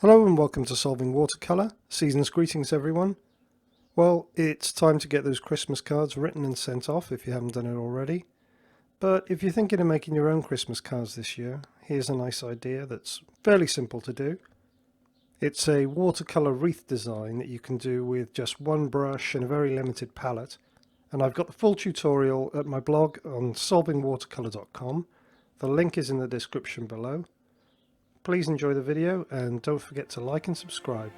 Hello and welcome to Solving Watercolour. Season's greetings everyone. Well, it's time to get those Christmas cards written and sent off if you haven't done it already. But if you're thinking of making your own Christmas cards this year, here's a nice idea that's fairly simple to do. It's a watercolour wreath design that you can do with just one brush and a very limited palette. And I've got the full tutorial at my blog on solvingwatercolour.com. The link is in the description below. Please enjoy the video and don't forget to like and subscribe.